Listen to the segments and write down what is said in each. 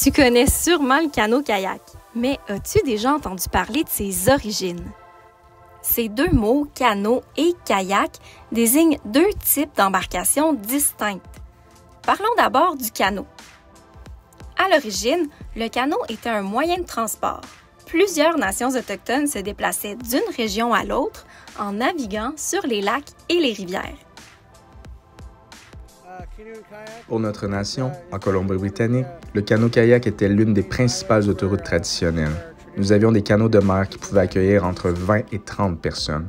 Tu connais sûrement le canot-kayak, mais as-tu déjà entendu parler de ses origines? Ces deux mots, canot et kayak, désignent deux types d'embarcations distinctes. Parlons d'abord du canot. À l'origine, le canot était un moyen de transport. Plusieurs nations autochtones se déplaçaient d'une région à l'autre en naviguant sur les lacs et les rivières. Pour notre nation, en Colombie-Britannique, le canot-kayak était l'une des principales autoroutes traditionnelles. Nous avions des canots de mer qui pouvaient accueillir entre 20 et 30 personnes.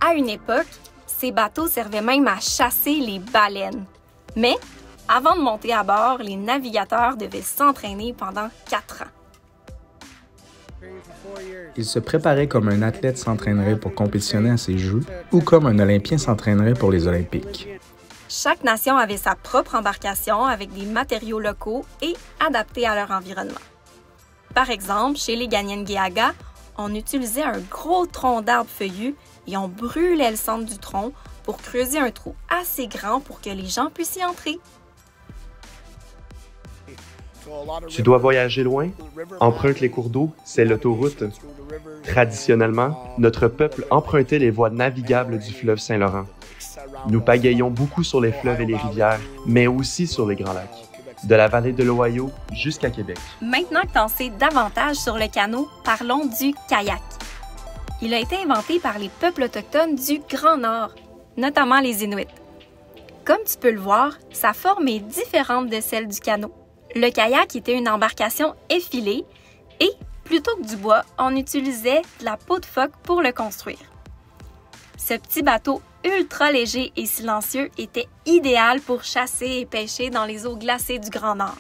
À une époque, ces bateaux servaient même à chasser les baleines. Mais, avant de monter à bord, les navigateurs devaient s'entraîner pendant 4 ans. Ils se préparaient comme un athlète s'entraînerait pour compétitionner à ces Jeux ou comme un Olympien s'entraînerait pour les Olympiques. Chaque nation avait sa propre embarcation avec des matériaux locaux et adaptés à leur environnement. Par exemple, chez les Kanien'kehá:ka, on utilisait un gros tronc d'arbre feuillu et on brûlait le centre du tronc pour creuser un trou assez grand pour que les gens puissent y entrer. Tu dois voyager loin? Emprunte les cours d'eau, c'est l'autoroute. Traditionnellement, notre peuple empruntait les voies navigables du fleuve Saint-Laurent. Nous pagayons beaucoup sur les fleuves et les rivières, mais aussi sur les grands lacs, de la vallée de l'Ohio jusqu'à Québec. Maintenant que tu en sais davantage sur le canot, parlons du kayak. Il a été inventé par les peuples autochtones du Grand Nord, notamment les Inuits. Comme tu peux le voir, sa forme est différente de celle du canot. Le kayak était une embarcation effilée et, plutôt que du bois, on utilisait de la peau de phoque pour le construire. Ce petit bateau ultra léger et silencieux était idéal pour chasser et pêcher dans les eaux glacées du Grand Nord.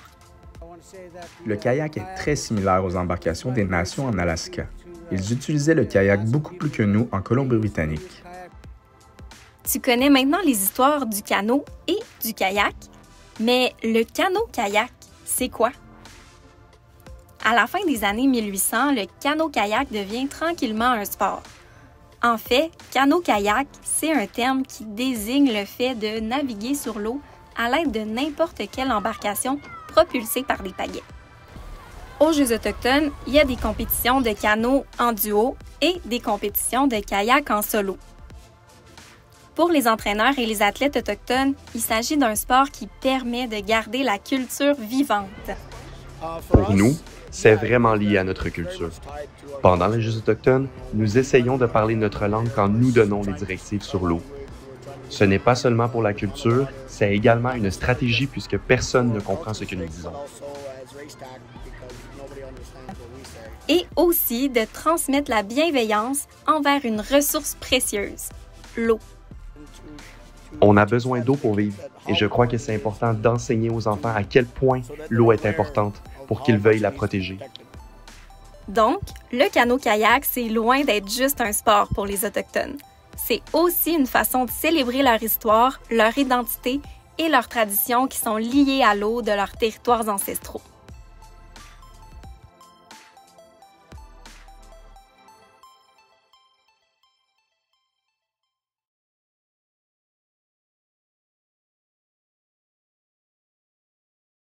Le kayak est très similaire aux embarcations des nations en Alaska. Ils utilisaient le kayak beaucoup plus que nous en Colombie-Britannique. Tu connais maintenant les histoires du canot et du kayak, mais le canot-kayak, c'est quoi? À la fin des années 1800, le canot-kayak devient tranquillement un sport. En fait, canot-kayak, c'est un terme qui désigne le fait de naviguer sur l'eau à l'aide de n'importe quelle embarcation propulsée par des pagaies. Aux Jeux autochtones, il y a des compétitions de canot en duo et des compétitions de kayak en solo. Pour les entraîneurs et les athlètes autochtones, il s'agit d'un sport qui permet de garder la culture vivante. Pour nous, c'est vraiment lié à notre culture. Pendant les Jeux autochtones, nous essayons de parler notre langue quand nous donnons les directives sur l'eau. Ce n'est pas seulement pour la culture, c'est également une stratégie puisque personne ne comprend ce que nous disons. Et aussi de transmettre la bienveillance envers une ressource précieuse, l'eau. On a besoin d'eau pour vivre et je crois que c'est important d'enseigner aux enfants à quel point l'eau est importante pour qu'ils veuillent la protéger. Donc, le canot-kayak, c'est loin d'être juste un sport pour les Autochtones. C'est aussi une façon de célébrer leur histoire, leur identité et leurs traditions qui sont liées à l'eau de leurs territoires ancestraux.